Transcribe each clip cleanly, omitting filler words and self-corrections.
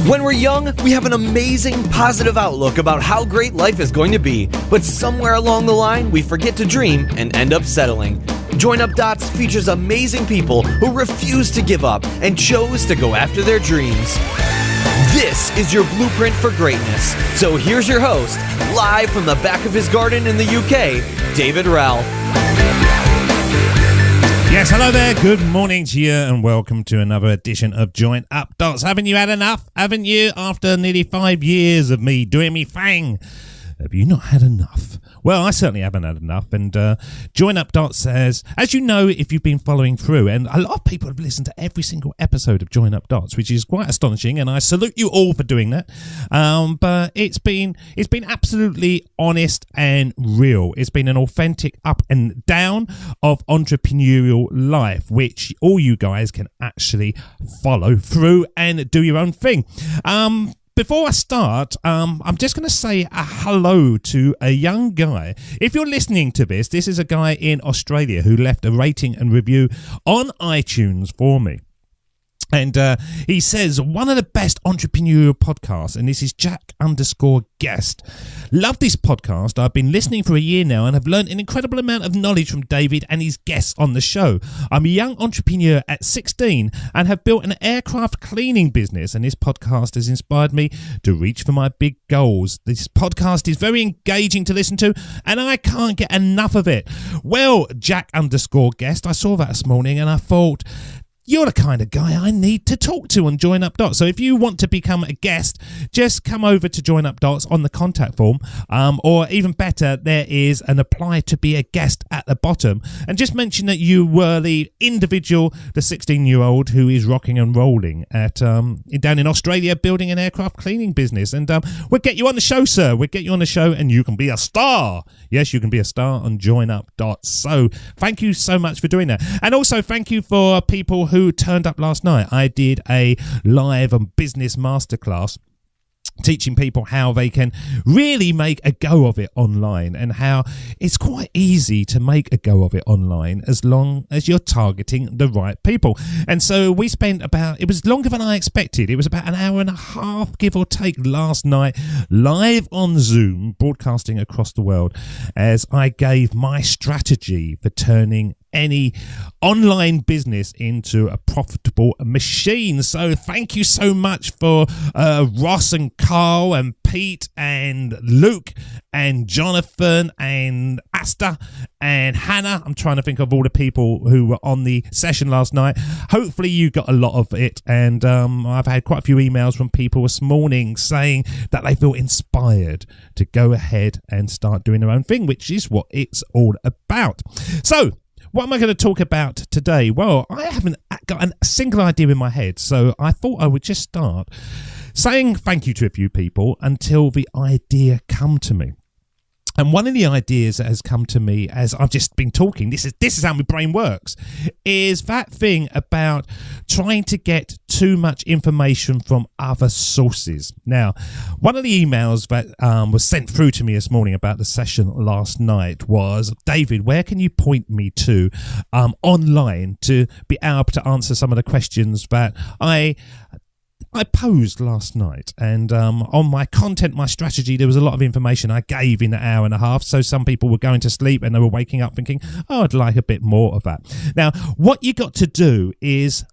When we're young, we have an amazing, positive outlook about how great life is going to be, but somewhere along the line, we forget to dream and end up settling. Join Up Dots features amazing people who refuse to give up and chose to go after their dreams. This is your blueprint for greatness. So here's your host, live from the back of his garden in the UK, David Ralph. Yes, hello there. Good morning to you and welcome to another edition of Join Up Dots. Haven't you had enough? Haven't you? After nearly 5 years of me doing me thing, have you not had enough? Well, I certainly haven't had enough. And Join Up Dots says, as you know, if you've been following through, and a lot of people have listened to every single episode of Join Up Dots, which is quite astonishing, and I salute you all for doing that. But it's been absolutely honest and real. It's been an authentic up and down of entrepreneurial life, which all you guys can actually follow through and do your own thing. Before I start, I'm just going to say a hello to a young guy. If you're listening to this is a guy in Australia who left a rating and review on iTunes for me. And he says, one of the best entrepreneurial podcasts, and this is Jack_guest. Love this podcast. I've been listening for a year now and have learned an incredible amount of knowledge from David and his guests on the show. I'm a young entrepreneur at 16 and have built an aircraft cleaning business, and this podcast has inspired me to reach for my big goals. This podcast is very engaging to listen to, and I can't get enough of it. Well, Jack_guest, I saw that this morning and I thought, you're the kind of guy I need to talk to on Join Up Dots. So if you want to become a guest, just come over to Join Up Dots on the contact form. Or even better, there is an apply to be a guest at the bottom. And just mention that you were the individual, the 16-year-old who is rocking and rolling at down in Australia building an aircraft cleaning business. And we'll get you on the show, sir. We'll get you on the show and you can be a star. Yes, you can be a star on Join Up Dots. So thank you so much for doing that. And also thank you for people who turned up last night. I did a live and business masterclass teaching people how they can really make a go of it online, and how it's quite easy to make a go of it online as long as you're targeting the right people. And so we spent it was longer than I expected. It was about an hour and a half, give or take, last night, live on Zoom, broadcasting across the world, as I gave my strategy for turning any online business into a profitable machine. So thank you so much for Ross and Carl and Pete and Luke and Jonathan and Asta and Hannah. I'm trying to think of all the people who were on the session last night. Hopefully you got a lot of it, and I've had quite a few emails from people this morning saying that they feel inspired to go ahead and start doing their own thing, which is what it's all about. So what am I going to talk about today? Well, I haven't got a single idea in my head, so I thought I would just start saying thank you to a few people until the idea come to me. And one of the ideas that has come to me as I've just been talking, this is how my brain works, is that thing about trying to get too much information from other sources. Now, one of the emails that was sent through to me this morning about the session last night was, David, where can you point me to online to be able to answer some of the questions that I posed last night? And on my content, my strategy, there was a lot of information I gave in an hour and a half. So some people were going to sleep and they were waking up thinking, oh, I'd like a bit more of that. Now, what you got to do is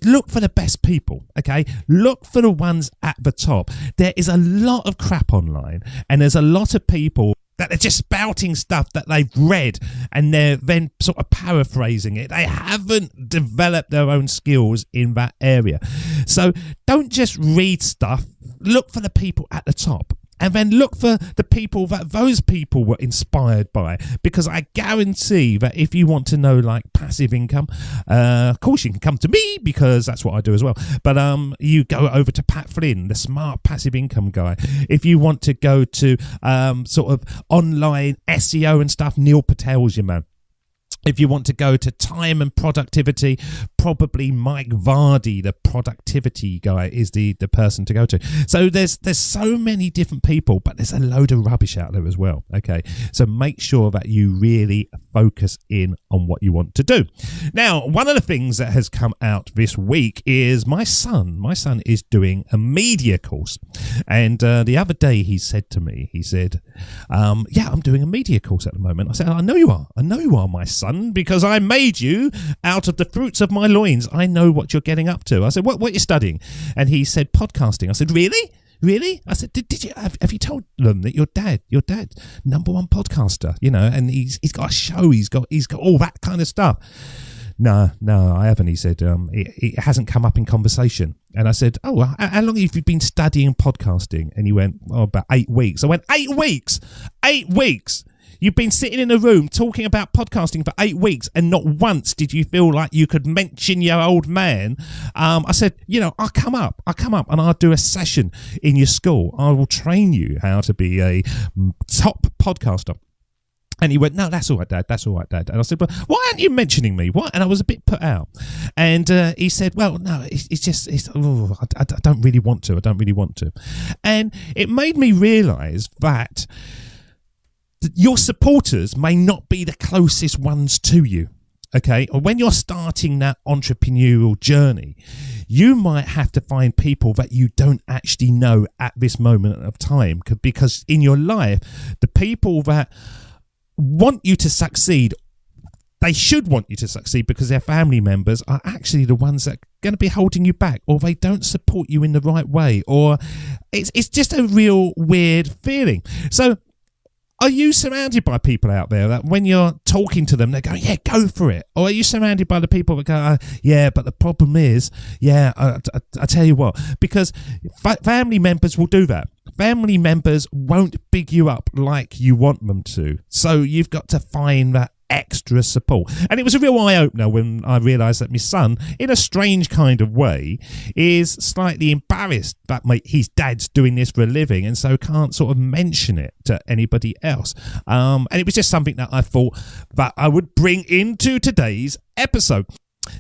look for the best people, okay? Look for the ones at the top. There is a lot of crap online, and there's a lot of people that they're just spouting stuff that they've read and they're then sort of paraphrasing it. They haven't developed their own skills in that area. So don't just read stuff. Look for the people at the top. And then look for the people that those people were inspired by, because I guarantee that if you want to know like passive income, of course you can come to me because that's what I do as well. But you go over to Pat Flynn, the smart passive income guy. If you want to go to sort of online SEO and stuff, Neil Patel's your man. If you want to go to time and productivity, probably Mike Vardy, the productivity guy, is the person to go to. So there's so many different people, but there's a load of rubbish out there as well. Okay, so make sure that you really focus in on what you want to do. Now, one of the things that has come out this week is my son is doing a media course, and the other day he said to me, yeah, I'm doing a media course at the moment. I said, I know you are, my son, because I made you out of the fruits of my loins. I know what you're getting up to. I said, what are you studying? And he said, podcasting. I said, really? I said, did you have you told them that your dad number one podcaster, and he's got a show, he's got all that kind of stuff. No, I haven't. He said, it hasn't come up in conversation. And I said, oh, how long have you been studying podcasting? And he went, about 8 weeks. I went, 8 weeks? 8 weeks? You've been sitting in a room talking about podcasting for 8 weeks, and not once did you feel like you could mention your old man. I said, I'll come up and I'll do a session in your school. I will train you how to be a top podcaster. And he went, no, that's all right, Dad. And I said, well, why aren't you mentioning me? Why? And I was a bit put out. And he said, well, no, I don't really want to. And it made me realise that your supporters may not be the closest ones to you. Okay, or when you're starting that entrepreneurial journey, you might have to find people that you don't actually know at this moment of time, because in your life, the people that want you to succeed, they should want you to succeed because their family members are actually the ones that are going to be holding you back, or they don't support you in the right way, or it's just a real weird feeling. So are you surrounded by people out there that when you're talking to them, they go, yeah, go for it? Or are you surrounded by the people that go, yeah, but the problem is, I tell you what, because family members will do that. Family members won't big you up like you want them to. So you've got to find that extra support. And it was a real eye-opener when I realised that my son, in a strange kind of way, is slightly embarrassed that his dad's doing this for a living, and so can't sort of mention it to anybody else. And it was just something that I thought that I would bring into today's episode.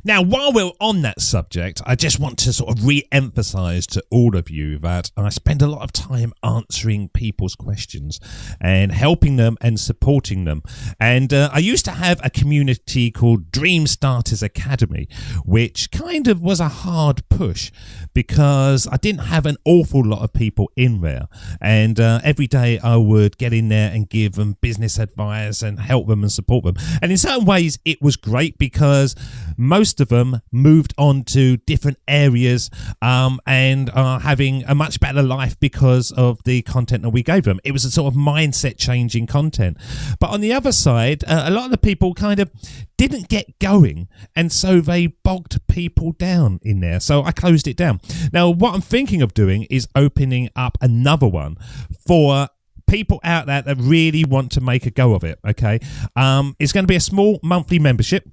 Now, while we're on that subject, I just want to sort of re-emphasise to all of you that I spend a lot of time answering people's questions and helping them and supporting them. And I used to have a community called Dream Starters Academy, which kind of was a hard push because I didn't have an awful lot of people in there. And every day I would get in there and give them business advice and help them and support them. And in certain ways, it was great because most of them moved on to different areas and are having a much better life because of the content that we gave them. It was a sort of mindset changing content. But on the other side, a lot of the people kind of didn't get going, and so they bogged people down in there. So I closed it down. Now, what I'm thinking of doing is opening up another one for people out there that really want to make a go of it. Okay, it's going to be a small monthly membership,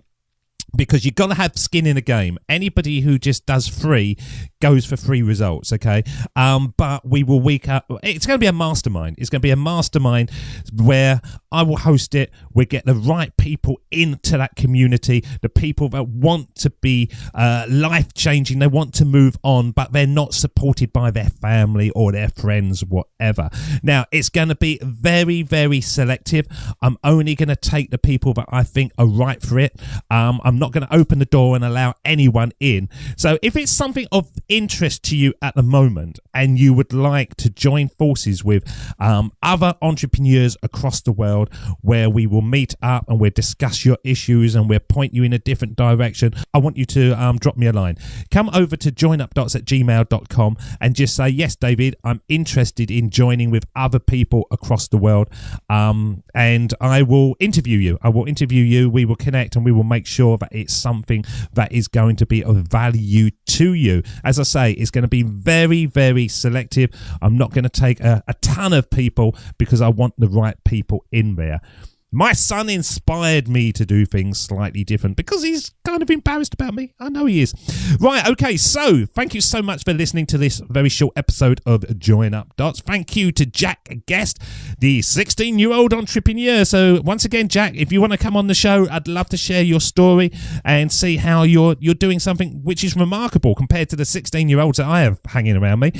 because you've got to have skin in the game. Anybody who just does free goes for free results, okay? But we will it's going to be a mastermind. It's going to be a mastermind where I will host it. We get the right people into that community, the people that want to be life-changing. They want to move on, but they're not supported by their family or their friends, whatever. Now, it's going to be very, very selective. I'm only going to take the people that I think are right for it. I'm not going to open the door and allow anyone in. So if it's something of interest to you at the moment and you would like to join forces with other entrepreneurs across the world, where we will meet up and we'll discuss your issues and we'll point you in a different direction, I want you to drop me a line. Come over to joinupdots@gmail.com and just say, yes, David, I'm interested in joining with other people across the world, and I will interview you. We will connect and we will make sure that it's something that is going to be of value to you. As I say, it's going to be very, very selective. I'm not going to take a ton of people because I want the right people in there. My son inspired me to do things slightly different because he's kind of embarrassed about me. I know he is. Right, okay, so thank you so much for listening to this very short episode of Join Up Dots. Thank you to Jack Guest, the 16-year-old entrepreneur. So once again, Jack, if you want to come on the show, I'd love to share your story and see how you're doing something which is remarkable compared to the 16-year-olds that I have hanging around me.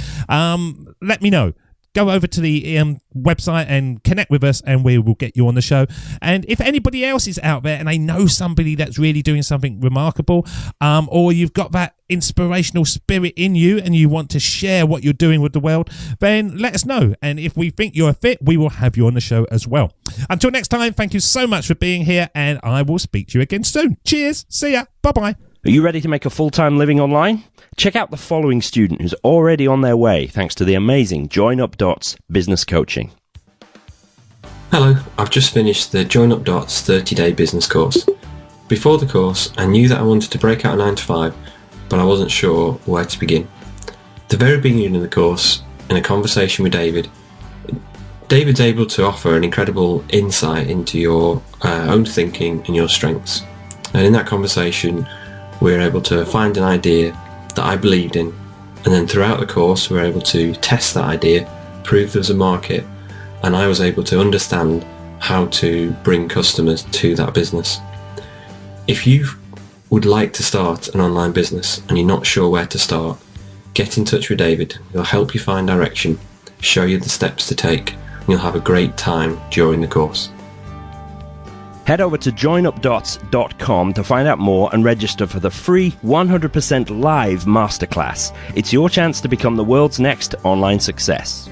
Let me know. Go over to the website and connect with us, and we will get you on the show. And if anybody else is out there and they know somebody that's really doing something remarkable, or you've got that inspirational spirit in you and you want to share what you're doing with the world, then let us know. And if we think you're a fit, we will have you on the show as well. Until next time, thank you so much for being here, and I will speak to you again soon. Cheers. See ya. Bye-bye. Are you ready to make a full-time living online? Check out the following student who's already on their way thanks to the amazing Join Up Dots business coaching. Hello, I've just finished the Join Up Dots 30-day business course. Before the course, I knew that I wanted to break out a 9 to 5, but I wasn't sure where to begin. At the very beginning of the course, in a conversation with David's able to offer an incredible insight into your own thinking and your strengths. And in that conversation, we were able to find an idea that I believed in, and then throughout the course we were able to test that idea, prove there was a market, and I was able to understand how to bring customers to that business. If you would like to start an online business and you're not sure where to start, get in touch with David. He'll help you find direction, show you the steps to take, and you'll have a great time during the course. Head over to joinupdots.com to find out more and register for the free 100% live masterclass. It's your chance to become the world's next online success.